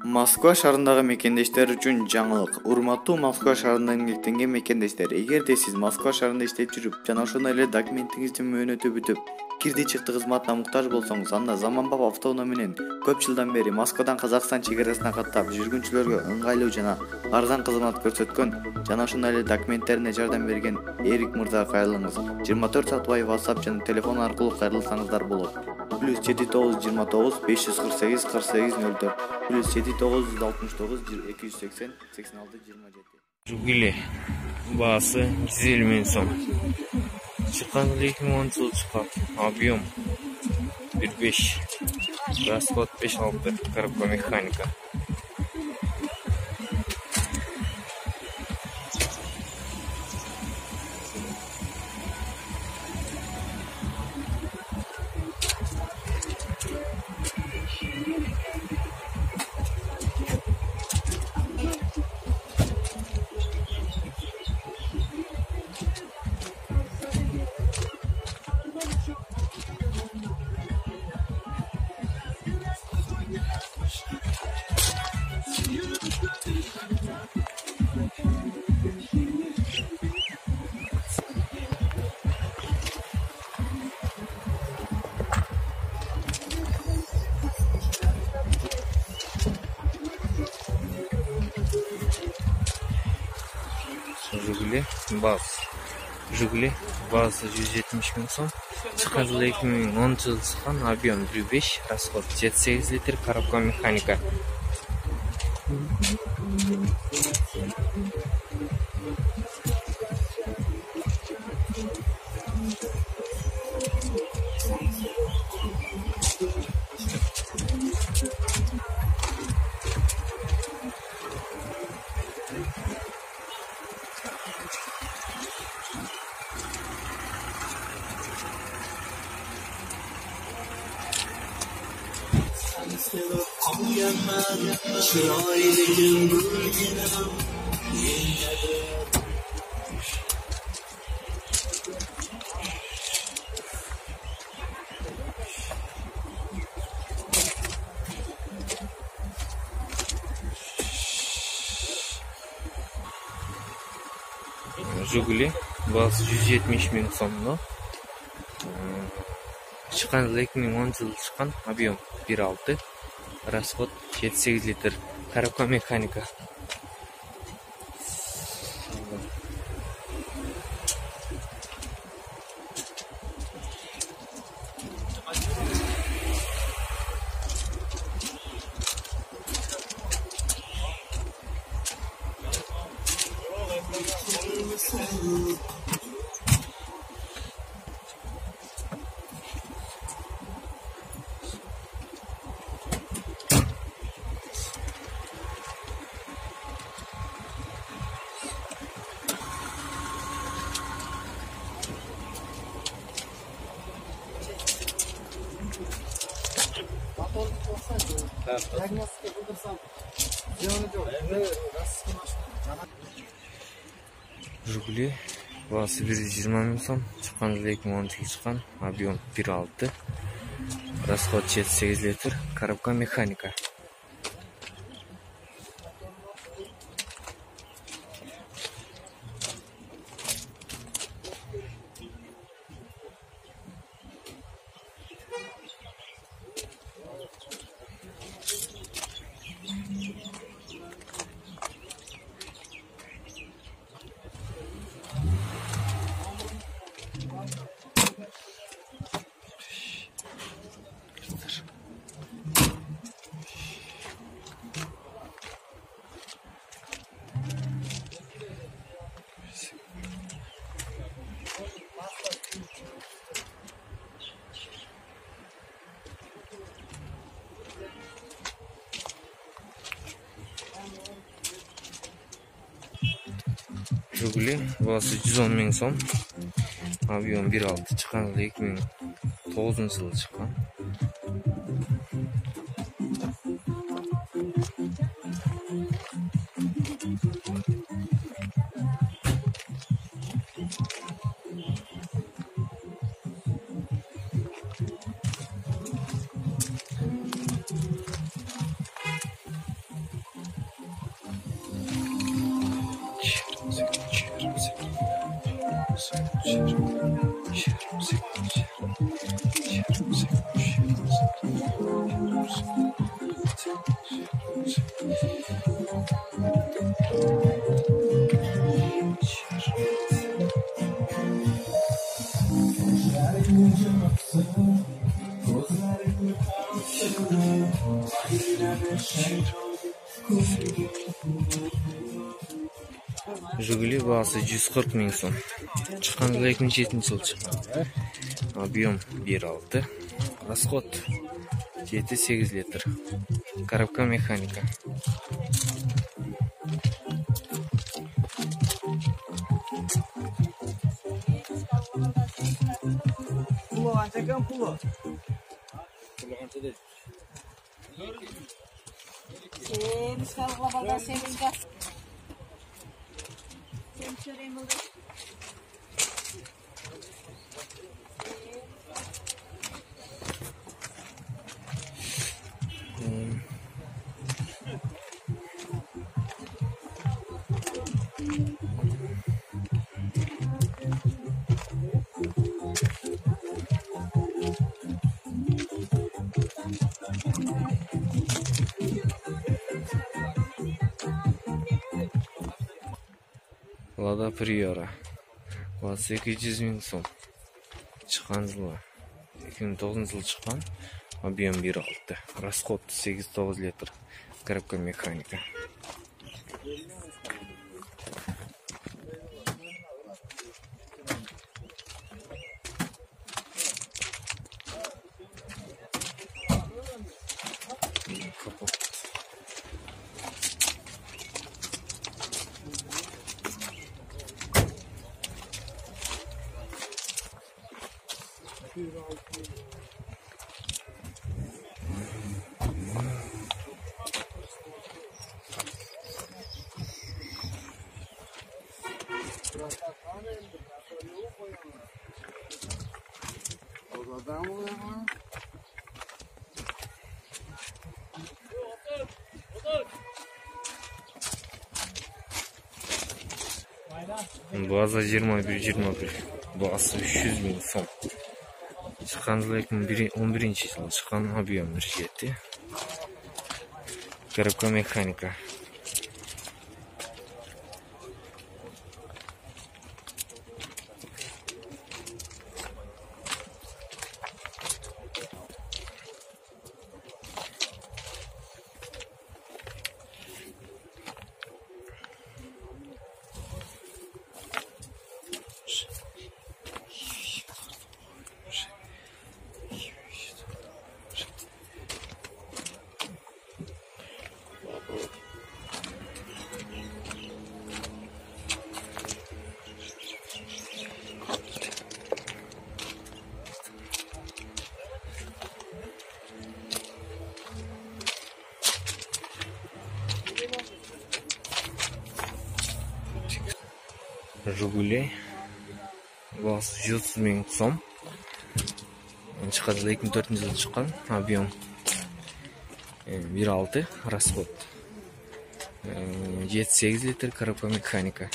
Москва шаарындагы мекендештер үчүн жаңылык. Урматтуу Москва шаарында эмгектенген мекендештер, эгерде сиз Москва шаарында иштеп жүрүп, жана ошондой эле документиңиздин мөөнөтү бүтүп, кирди чыкты кызматына муктаж болсоңуз, анда заманбап автоунаа менен көп жылдан бери Москвадан Казакстан чек-арасына каттап жүргүнчүлөргө ыңгайлуу жана арзан кызмат көрсөткөн жана ошондой эле документтерине жардам берген Эрик мырзага кайрылыңыз. 24 саат бою WhatsApp жана телефон аркылуу кайрылсаңыздар болот. +7929 548 4804 +7969 280 86 27. Жигули баасы 150 миң сом. Чыккан 2010 жыл чыккан. Объем 1.5. Расход 5.6. Коробка механика. Жигули баасы 170 миң сом. Чыккан жылы 2010 жылы чыккан. Объем 1.5. Расход 7-8 литр. Коробка механика. Жигули баасы 170 миң сом. Чыккан жылы 2010 жылы чыккан. Объем 1.6. Расход 7-8 литр. Коробка механика. Жигули баасы 120 миң сом. Чыккан жылы 2010 жылы чыккан. Объем 1.6. Расход 7-8 литр. Коробка механика. Жигули баасы 110 миң сом. Объем 1.6. Чыккан жылы 2009 жылы чыккан. Жигули бағасы 140 000 сом. Шыққан 2007 жылы шыққан. Объем 1.6. Расход 7-8 литр. Коробка механика. Пуло қанша екен пуло? Пуло қанша дейді? Семіз қалға балда, семіз қал. Семіз көрейін бұлды. Lada Priora. Бағасы 200 000 сом. Шыққан жылы 2009 жылы шыққан. Объем 1.6. Расход 8-9 литр. Коробка механика. База 21-21. Бағасы 300 000 сом. Шыққан жылы 2011 жылы шыққан. Объем 1.7. Коробка механика. Жигули бағасы 130 000 сом. Шыққан жылы 2004 жылы шыққан. Объем 1.6. Расход 7-8 литр. Коробка механика.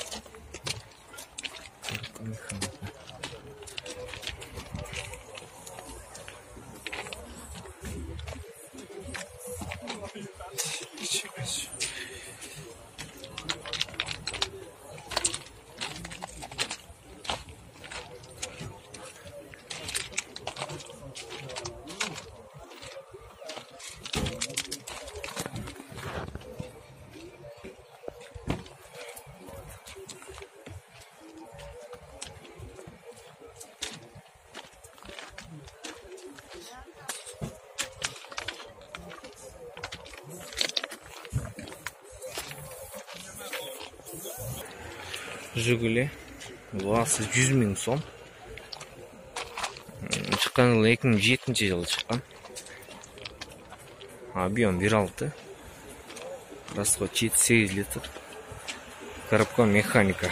Жигули бағасы 100 000 сом. Шыққан жылы 2007 жылы шыққан. Объем 1.6. Расход 7-8 литр. Коробка механика.